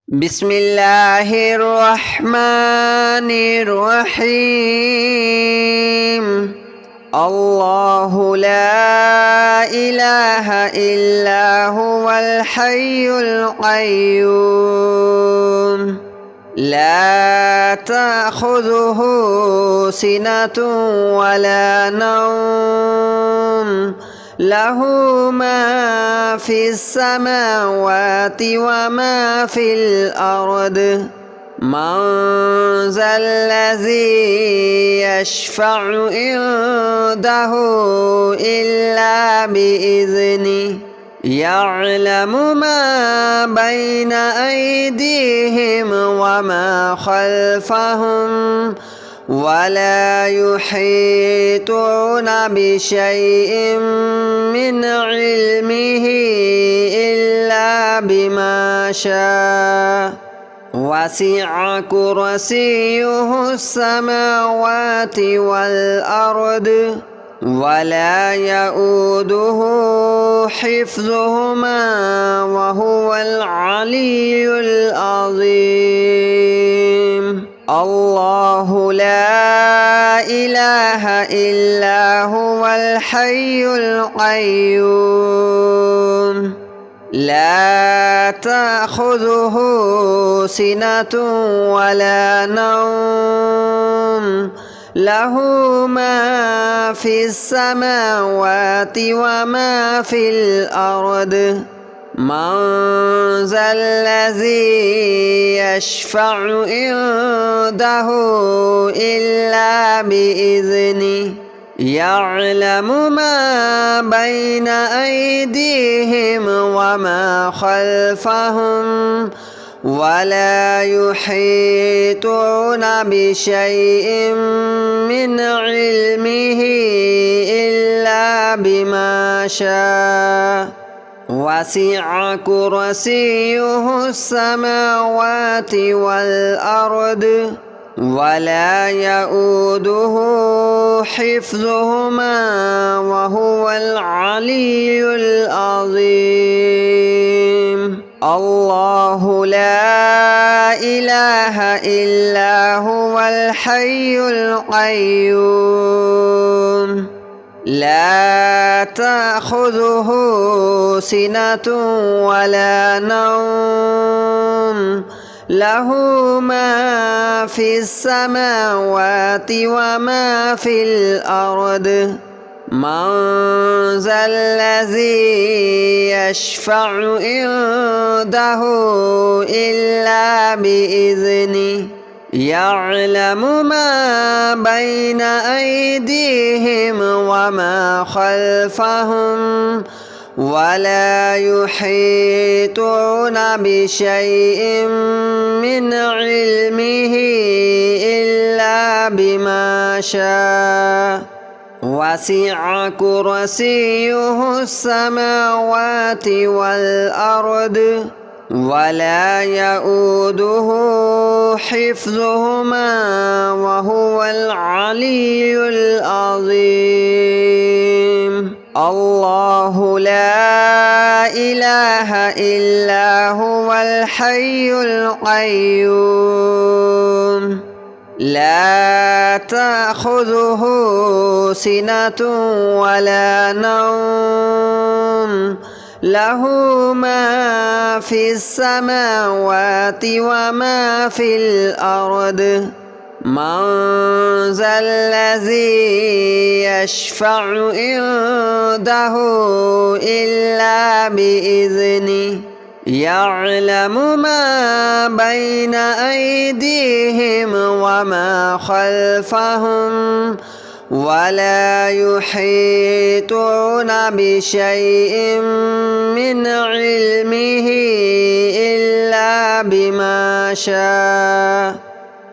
بسم الله الرحمن الرحيم. الله لا إله إلا هو الحي القيوم لا تأخذه سنة ولا نوم له ما في السماوات وما في الأرض من ذا الذي يشفع عنده إلا بإذنه يعلم ما بين أيديهم وما خلفهم ولا يحيطون بشيء من علمه إلا بما شاء وسع كرسيه السماوات والأرض ولا يؤوده حفظهما وهو العلي العظيم. الله لا إله إلا هو الحي القيوم لا تأخذه سنة ولا نوم له ما في السماوات وما في الأرض من ذا الذي يشفع عنده إلا بإذنه يعلم ما بين أيديهم وما خلفهم ولا يحيطون بشيء من علمه إلا بما شاء وسع كرسيه السماوات والأرض ولا يؤوده حفظهما وهو العلي العظيم. الله لا إله إلا هو الحي القيوم لا تأخذه سنة ولا نوم له ما في السماوات وما في الأرض من ذا الذي يشفع عنده إلا بإذنه يعلم ما بين أيديهم وما خلفهم ولا يحيطون بشيء من علمه إلا بما شاء وسع كرسيه السماوات والأرض ولا يؤوده حفظهما وهو العلي العظيم. الله لا إله إلا هو الحي القيوم لا تأخذه سنة ولا نوم له ما في السماوات وما في الأرض من ذا الذي يشفع عنده إلا بإذنه يعلم ما بين أيديهم وما خلفهم ولا يحيطون بشيء من علمه إلا بما شاء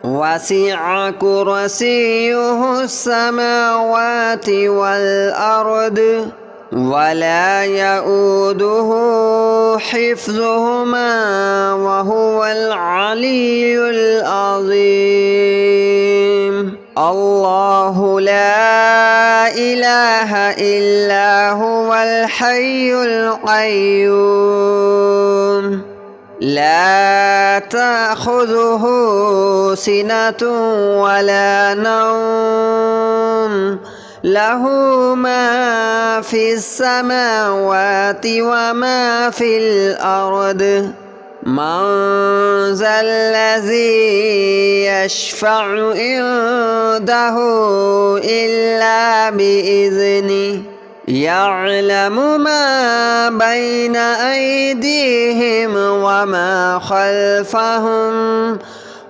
وسع كرسيه السماوات والأرض ولا يؤوده حفظهما وهو العلي العظيم. الله لا إله إلا هو الحي القيوم لا تأخذه سنة ولا نوم له ما في السماوات وما في الأرض من ذا الذي يشفع عنده إلا بإذنه يعلم ما بين أيديهم وما خلفهم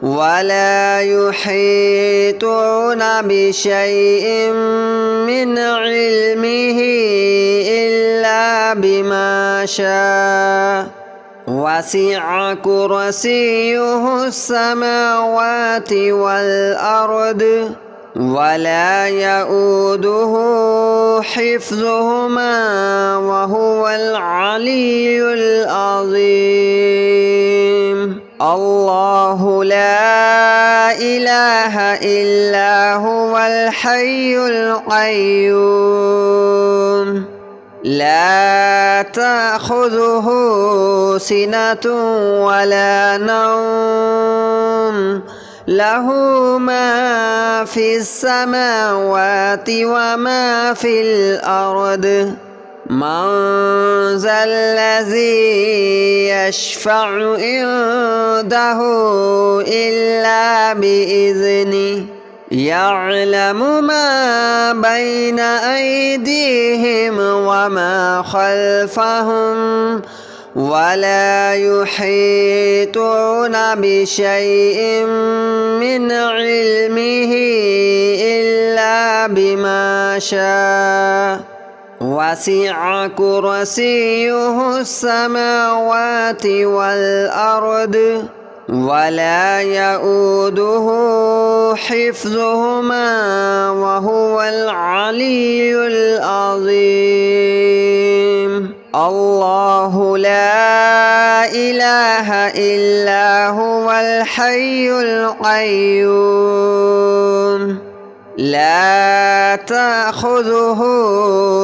ولا يحيطون بشيء من علمه إلا بما شاء وسع كرسيه السماوات والأرض ولا يؤوده حفظهما وهو العلي العظيم الله لا إله إلا هو الحي القيوم لا تأخذه سنة ولا نوم له ما في السماوات وما في الأرض من ذا الذي يشفع عنده إلا بإذنه يعلم ما بين أيديهم وما خلفهم ولا يحيطون بشيء من علمه إلا بما شاء وسع كرسيه السماوات والأرض ولا يؤوده حفظهما وهو العلي العظيم الله لا إله إلا هو الحي القيوم لا تأخذه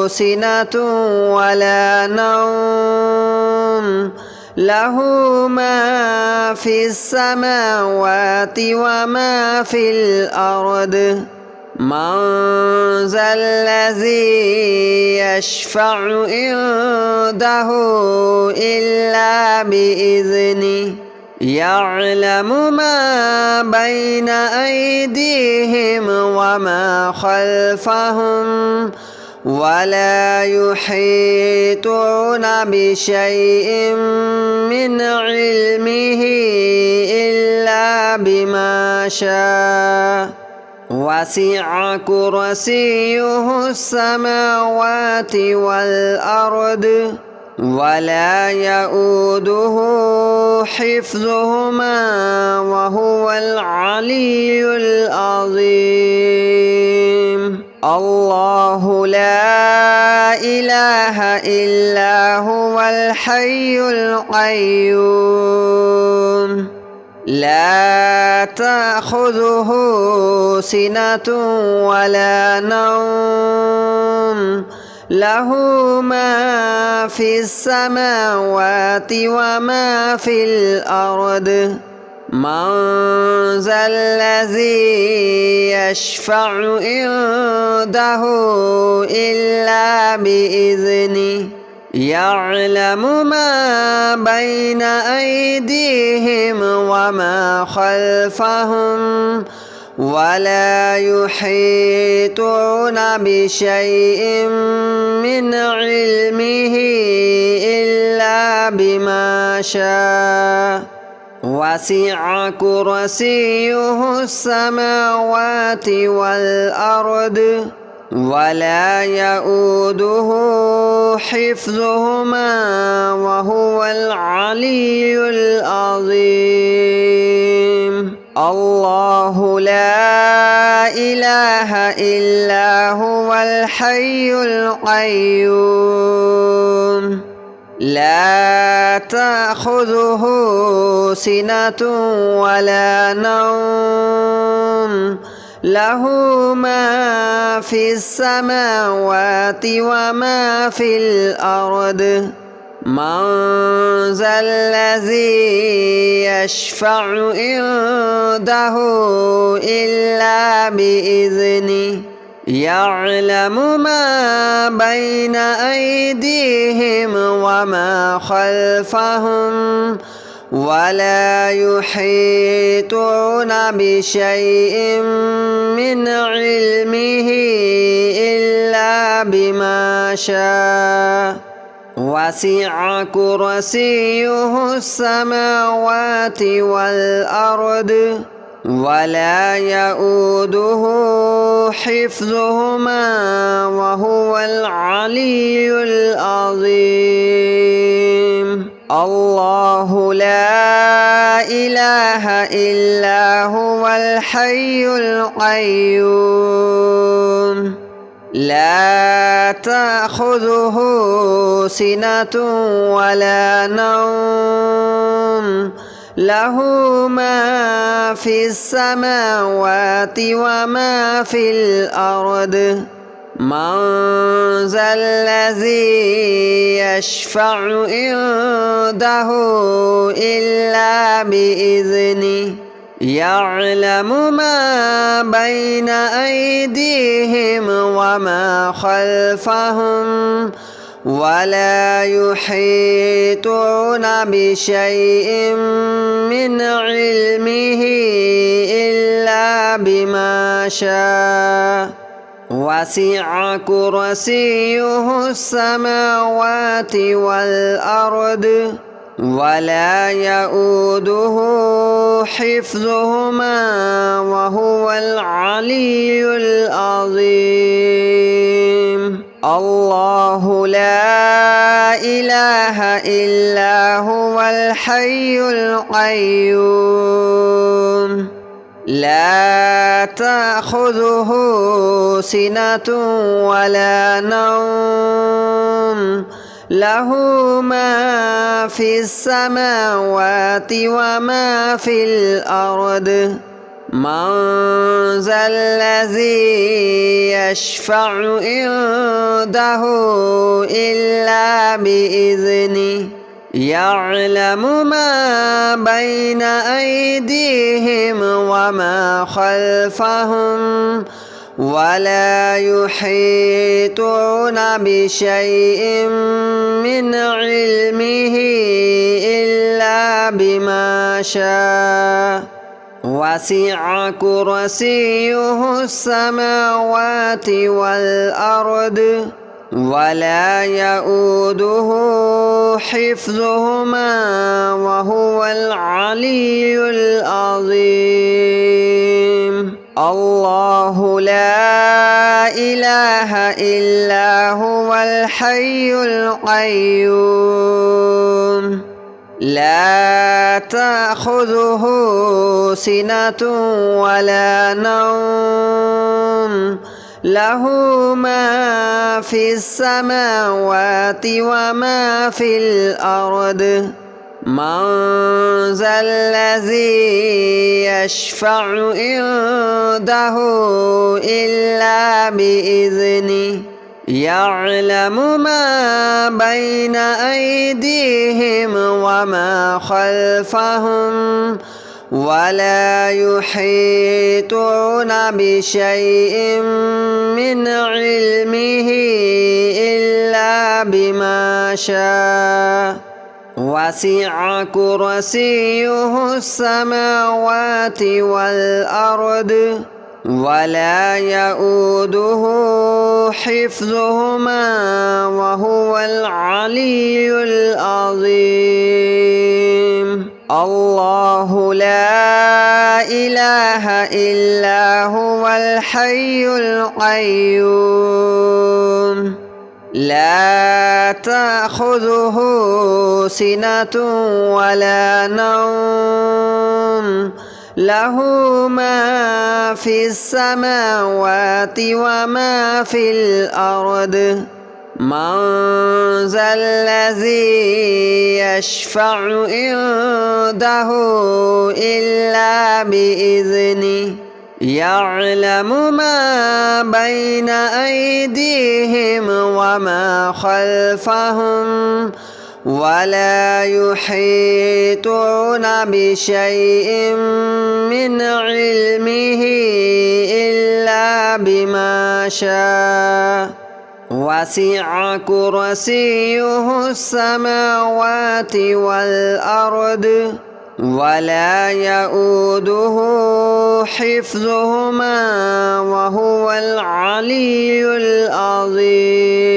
سنة ولا نوم له ما في السماوات وما في الأرض من ذا الذي يشفع عنده إلا بإذنه يعلم ما بين أيديهم وما خلفهم ولا يحيطون بشيء من علمه إلا بما شاء وسع كرسيه السماوات والأرض ولا يؤوده حفظهما وهو العلي العظيم الله لا إله إلا هو الحي القيوم لا تأخذه سنة ولا نوم له ما في السماوات وما في الأرض من ذا الذي يشفع عنده إلا بإذنه يعلم ما بين أيديهم وما خلفهم ولا يحيطون بشيء من علمه إلا بما شاء وسع كرسيه السماوات والأرض ولا يؤوده حفظهما وهو العلي العظيم الله لا إله إلا هو الحي القيوم لا تأخذه سنة ولا نوم له ما في السماوات وما في الأرض من ذا الذي يشفع عنده إلا بإذنه يعلم ما بين أيديهم وما خلفهم ولا يحيطون بشيء من علمه إلا بما شاء وسع كرسيه السماوات والأرض ولا يؤوده حفظهما وهو العلي العظيم. الله لا إله إلا هو الحي القيوم لا تأخذه سنة ولا نوم له ما في السماوات وما في الأرض من ذا الذي يشفع عنده إلا بإذنه يعلم ما بين أيديهم وما خلفهم ولا يحيطون بشيء من علمه إلا بما شاء وسع كرسيه السماوات والأرض ولا يؤوده حفظهما وهو العلي العظيم. الله لا إله إلا هو الحي القيوم لا تأخذه سنة ولا نوم له ما في السماوات وما في الأرض من ذا الذي يشفع عنده إلا بإذنه يعلم ما بين أيديهم وما خلفهم ولا يحيطون بشيء من علمه إلا بما شاء وسع كرسيه السماوات والأرض ولا يؤوده حفظهما وهو العلي العظيم. الله لا إله إلا هو الحي القيوم لا تأخذه سنة ولا نوم له ما في السماوات وما في الأرض من ذا الذي يشفع عنده إلا بإذنه يعلم ما بين أيديهم وما خلفهم ولا يحيطون بشيء من علمه إلا بما شاء وسع كرسيه السماوات والأرض ولا يؤوده حفظهما وهو العلي العظيم. الله لا إله إلا هو الحي القيوم لا تأخذه سنة ولا نوم له ما في السماوات وما في الأرض من ذا الذي يشفع عنده إلا بإذنه يعلم ما بين أيديهم وما خلفهم ولا يحيطون بشيء من علمه إلا بما شاء وسع كرسيه السماوات والأرض ولا يؤوده حفظهما وهو العلي العظيم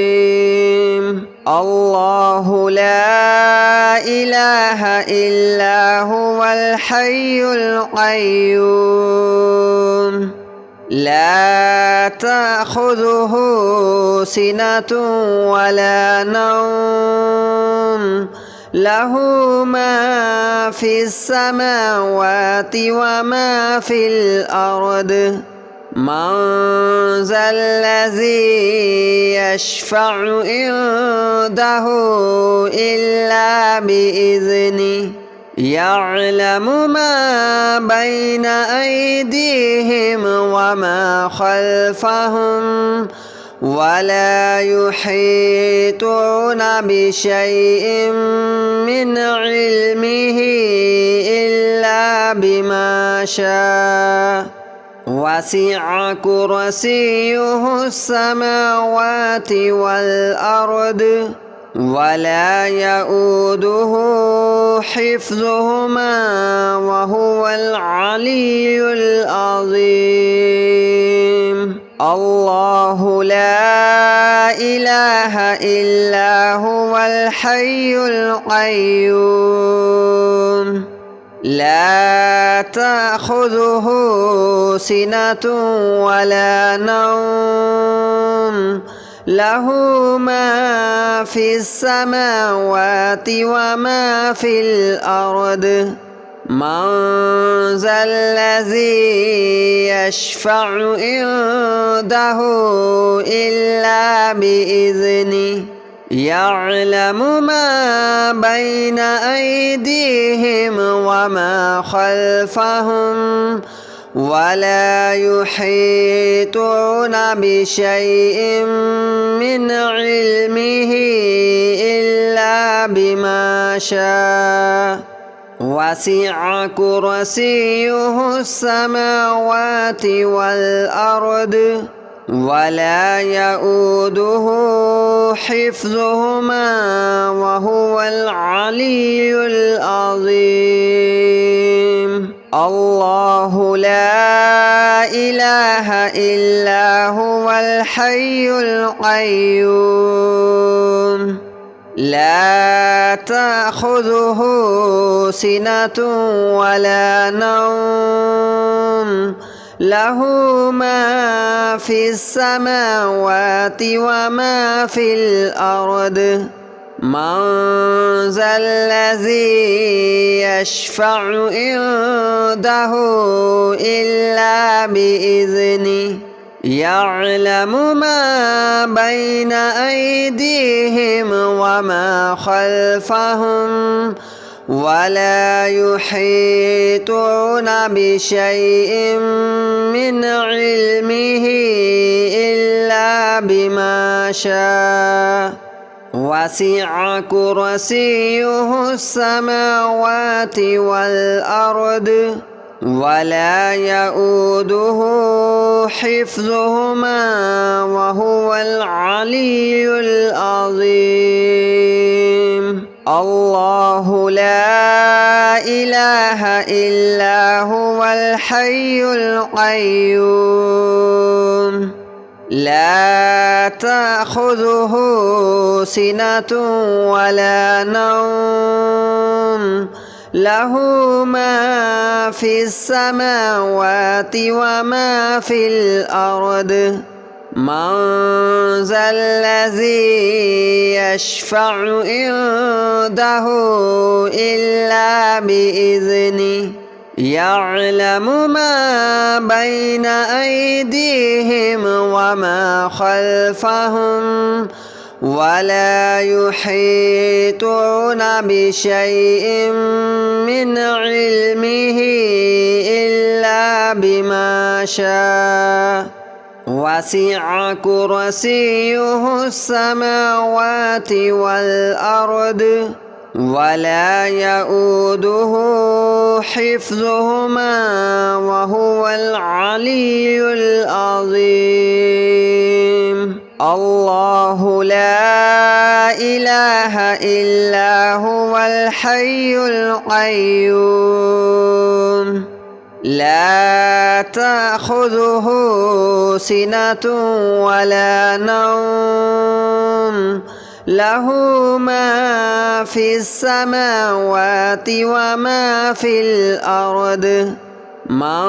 الله لا إله إلا هو الحي القيوم لا تأخذه سنة ولا نوم له ما في السماوات وما في الأرض من ذا الذي يشفع عنده إلا بإذنه يعلم ما بين أيديهم وما خلفهم ولا يحيطون بشيء من علمه إلا بما شاء وسع كرسيه السماوات والأرض ولا يؤوده حفظهما وهو العلي العظيم الله لا إله إلا هو الحي القيوم لا تأخذه سنة ولا نوم له ما في السماوات وما في الأرض من ذا الذي يشفع عنده إلا بإذنه يعلم ما بين أيديهم وما خلفهم ولا يحيطون بشيء من علمه إلا بما شاء وسع كرسيه السماوات والأرض ولا يؤوده حفظهما وهو العلي العظيم الله لا إله إلا هو الحي القيوم لا تأخذه سنة ولا نوم له ما في السماوات وما في الأرض من ذا الذي يشفع عنده إلا بإذنه يعلم ما بين أيديهم وما خلفهم ولا يحيطون بشيء من علمه إلا بما شاء وسع كرسيه السماوات والأرض ولا يؤوده حفظهما وهو العلي العظيم الله لا إله إلا هو الحي القيوم لا تأخذه سنة ولا نوم له ما في السماوات وما في الأرض من ذا الذي يشفع عنده إلا بإذنه يعلم ما بين أيديهم وما خلفهم ولا يحيطون بشيء من علمه إلا بما شاء وسع كرسيه السماوات والأرض ولا يؤوده حفظهما وهو العلي العظيم الله لا إله إلا هو الحي القيوم لا تأخذه سنة ولا نوم له ما في السماوات وما في الأرض من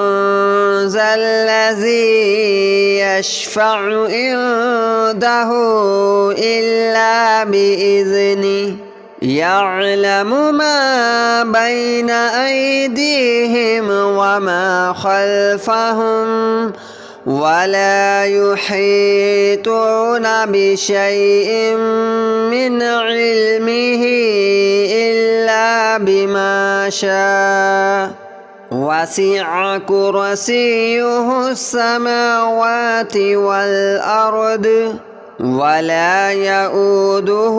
ذا الذي يشفع عنده إلا بإذنه يعلم ما بين أيديهم وما خلفهم ولا يحيطون بشيء من علمه إلا بما شاء وسع كرسيه السماوات والأرض ولا يؤوده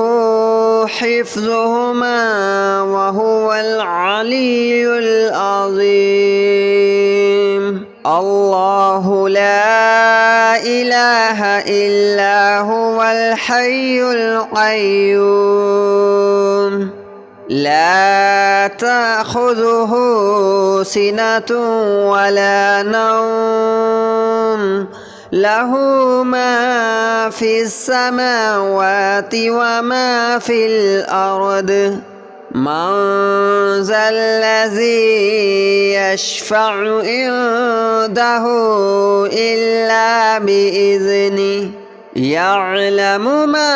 حفظهما وهو العلي العظيم الله لا إله إلا هو الحي القيوم لا تأخذه سنة ولا نوم له ما في السماوات وما في الأرض من ذا الذي يشفع عنده إلا بإذنه يعلم ما